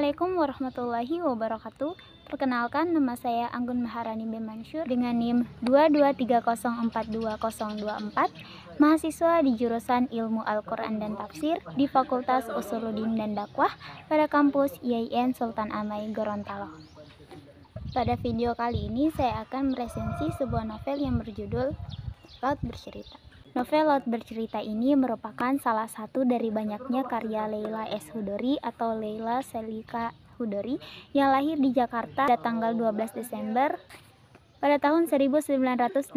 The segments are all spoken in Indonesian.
Assalamualaikum warahmatullahi wabarakatuh. Perkenalkan, nama saya Anggun Maharani B. Mansur dengan NIM 223042024, mahasiswa di jurusan Ilmu Al-Quran dan Tafsir di Fakultas Usuluddin dan Dakwah pada kampus IAIN Sultan Amai Gorontalo. Pada video kali ini saya akan meresensi sebuah novel yang berjudul Laut Bercerita. Novel Laut Bercerita ini merupakan salah satu dari banyaknya karya Leila S. Chudori atau Leila Selika Chudori yang lahir di Jakarta pada tanggal 12 Desember pada tahun 1962.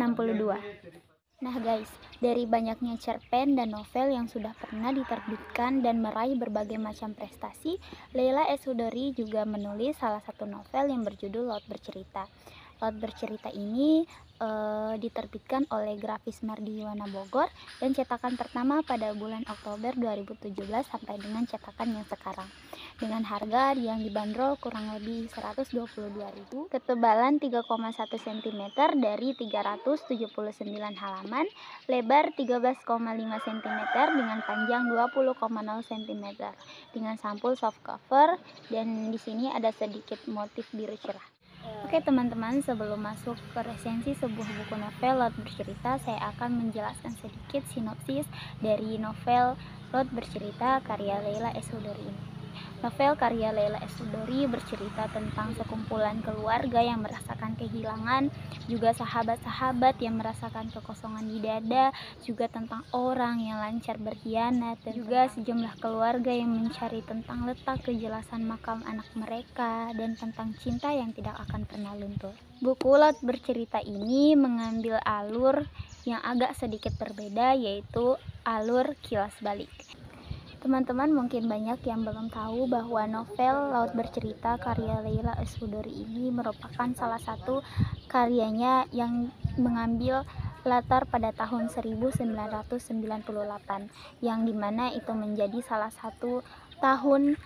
Nah guys, dari banyaknya cerpen dan novel yang sudah pernah diterbitkan dan meraih berbagai macam prestasi, Leila S. Chudori juga menulis salah satu novel yang berjudul Laut Bercerita. Laut Bercerita ini diterbitkan oleh Grafis Mardiwana Bogor dan cetakan pertama pada bulan Oktober 2017 sampai dengan cetakan yang sekarang, dengan harga yang dibanderol kurang lebih 122.000, ketebalan 3,1 cm dari 379 halaman, lebar 13,5 cm dengan panjang 20,0 cm, dengan sampul soft cover, dan di sini ada sedikit motif biru cerah. Oke teman-teman, sebelum masuk ke resensi sebuah buku novel Laut Bercerita, saya akan menjelaskan sedikit sinopsis dari novel Laut Bercerita karya Leila S. Chudori ini. Novel karya Leila S. Chudori bercerita tentang sekumpulan keluarga yang merasakan kehilangan, juga sahabat-sahabat yang merasakan kekosongan di dada, juga tentang orang yang lancar berkhianat, dan juga sejumlah keluarga yang mencari tentang letak kejelasan makam anak mereka, dan tentang cinta yang tidak akan pernah luntur. Buku Laut Bercerita ini mengambil alur yang agak sedikit berbeda, yaitu alur kilas balik. Teman-teman mungkin banyak yang belum tahu bahwa novel Laut Bercerita karya Leila S. Chudori ini merupakan salah satu karyanya yang mengambil latar pada tahun 1998, yang dimana itu menjadi salah satu tahun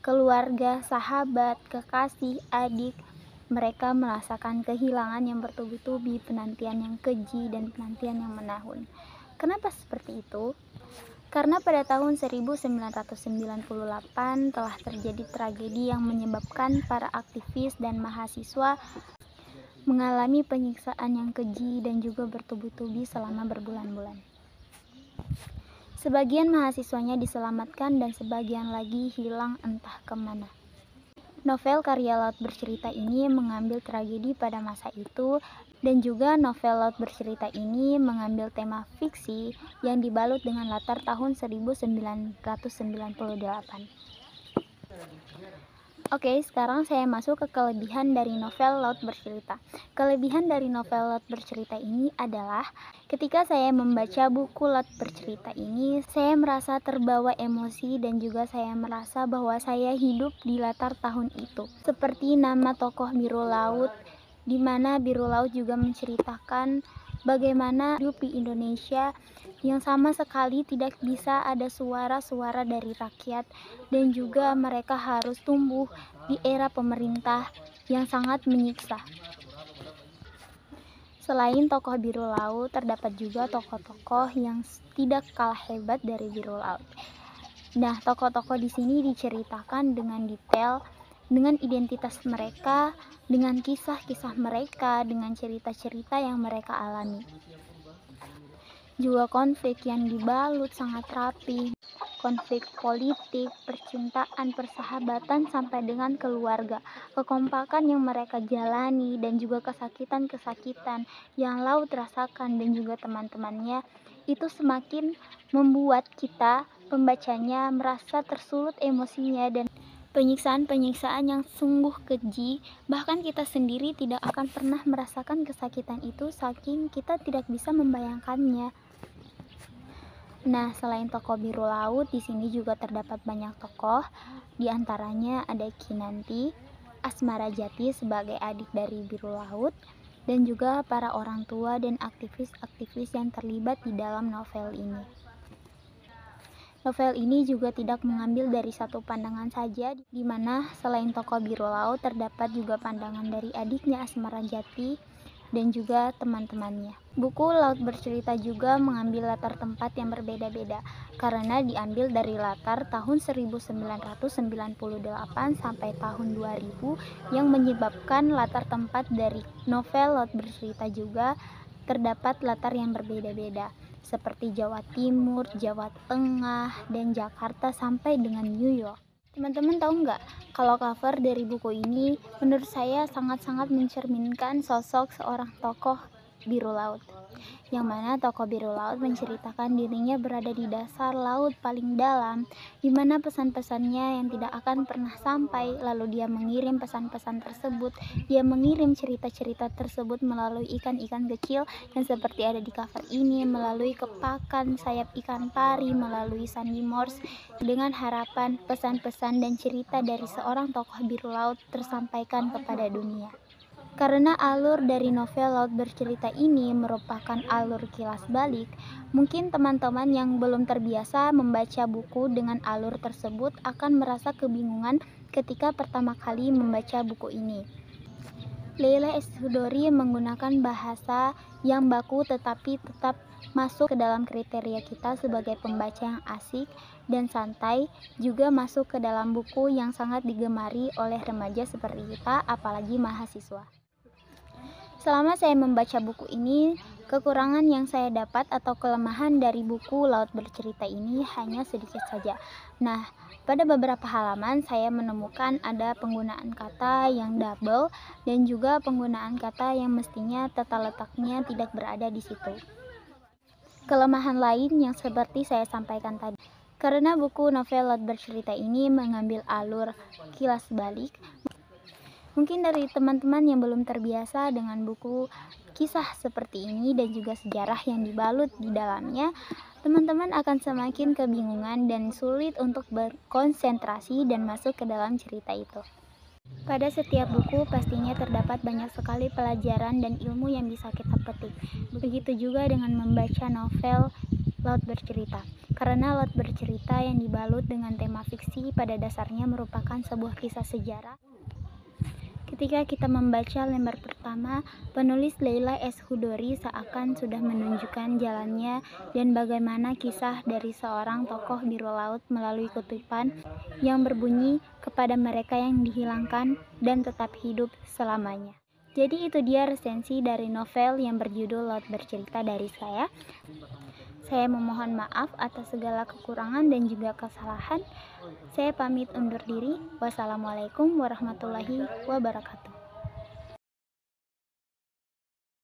keluarga, sahabat, kekasih, adik mereka merasakan kehilangan yang bertubi-tubi, penantian yang keji, dan penantian yang menahun. Kenapa seperti itu? Karena pada tahun 1998 telah terjadi tragedi yang menyebabkan para aktivis dan mahasiswa mengalami penyiksaan yang keji dan juga bertubi-tubi selama berbulan-bulan. Sebagian mahasiswanya diselamatkan dan sebagian lagi hilang entah kemana. Novel karya Laut Bercerita ini mengambil tragedi pada masa itu, dan juga novel Laut Bercerita ini mengambil tema fiksi yang dibalut dengan latar tahun 1998. Oke, sekarang saya masuk ke kelebihan dari novel Laut Bercerita. Kelebihan dari novel Laut Bercerita ini adalah ketika saya membaca buku Laut Bercerita ini, saya merasa terbawa emosi dan juga saya merasa bahwa saya hidup di latar tahun itu. Seperti nama tokoh Biru Laut, di mana Biru Laut juga menceritakan bagaimana hidup di Indonesia yang sama sekali tidak bisa ada suara-suara dari rakyat, dan juga mereka harus tumbuh di era pemerintah yang sangat menyiksa. Selain tokoh Biru Laut, terdapat juga tokoh-tokoh yang tidak kalah hebat dari Biru Laut. Nah, tokoh-tokoh di sini diceritakan dengan detail, dengan identitas mereka, dengan kisah-kisah mereka, dengan cerita-cerita yang mereka alami. Juga konflik yang dibalut sangat rapi, konflik politik, percintaan, persahabatan, sampai dengan keluarga, kekompakan yang mereka jalani, dan juga kesakitan-kesakitan yang Laut rasakan dan juga teman-temannya, itu semakin membuat kita pembacanya merasa tersulut emosinya, dan penyiksaan-penyiksaan yang sungguh keji, bahkan kita sendiri tidak akan pernah merasakan kesakitan itu saking kita tidak bisa membayangkannya. Nah, selain tokoh Biru Laut, di sini juga terdapat banyak tokoh. Di antaranya ada Kinanti, Asmara Jati sebagai adik dari Biru Laut, dan juga para orang tua dan aktivis-aktivis yang terlibat di dalam novel ini. Novel ini juga tidak mengambil dari satu pandangan saja, di mana selain tokoh Biru Laut terdapat juga pandangan dari adiknya Asmara Jati dan juga teman-temannya. Buku Laut Bercerita juga mengambil latar tempat yang berbeda-beda karena diambil dari latar tahun 1998 sampai tahun 2000 yang menyebabkan latar tempat dari novel Laut Bercerita juga terdapat latar yang berbeda-beda seperti Jawa Timur, Jawa Tengah, dan Jakarta sampai dengan New York. Teman-teman tahu nggak kalau cover dari buku ini menurut saya sangat-sangat mencerminkan sosok seorang tokoh biru laut, yang mana tokoh biru laut menceritakan dirinya berada di dasar laut paling dalam, di mana pesan-pesannya yang tidak akan pernah sampai, lalu dia mengirim pesan-pesan tersebut, dia mengirim cerita-cerita tersebut melalui ikan-ikan kecil yang seperti ada di cover ini, melalui kepakan sayap ikan pari, melalui sandi Morse, dengan harapan pesan-pesan dan cerita dari seorang tokoh biru laut tersampaikan kepada dunia. Karena alur dari novel Laut Bercerita ini merupakan alur kilas balik, mungkin teman-teman yang belum terbiasa membaca buku dengan alur tersebut akan merasa kebingungan ketika pertama kali membaca buku ini. Leila S. Chudori menggunakan bahasa yang baku tetapi tetap masuk ke dalam kriteria kita sebagai pembaca yang asik dan santai, juga masuk ke dalam buku yang sangat digemari oleh remaja seperti kita, apalagi mahasiswa. Selama saya membaca buku ini, kekurangan yang saya dapat atau kelemahan dari buku Laut Bercerita ini hanya sedikit saja. Nah, pada beberapa halaman saya menemukan ada penggunaan kata yang double dan juga penggunaan kata yang mestinya tata letaknya tidak berada di situ. Kelemahan lain yang seperti saya sampaikan tadi, karena buku novel Laut Bercerita ini mengambil alur kilas balik, mungkin dari teman-teman yang belum terbiasa dengan buku kisah seperti ini dan juga sejarah yang dibalut di dalamnya, teman-teman akan semakin kebingungan dan sulit untuk berkonsentrasi dan masuk ke dalam cerita itu. Pada setiap buku pastinya terdapat banyak sekali pelajaran dan ilmu yang bisa kita petik. Begitu juga dengan membaca novel Laut Bercerita. Karena Laut Bercerita yang dibalut dengan tema fiksi pada dasarnya merupakan sebuah kisah sejarah. Ketika kita membaca lembar pertama, penulis Leila S. Chudori seakan sudah menunjukkan jalannya dan bagaimana kisah dari seorang tokoh biru laut melalui kutipan yang berbunyi kepada mereka yang dihilangkan dan tetap hidup selamanya. Jadi itu dia resensi dari novel yang berjudul Laut Bercerita dari saya. Saya memohon maaf atas segala kekurangan dan juga kesalahan. Saya pamit undur diri. Wassalamualaikum warahmatullahi wabarakatuh.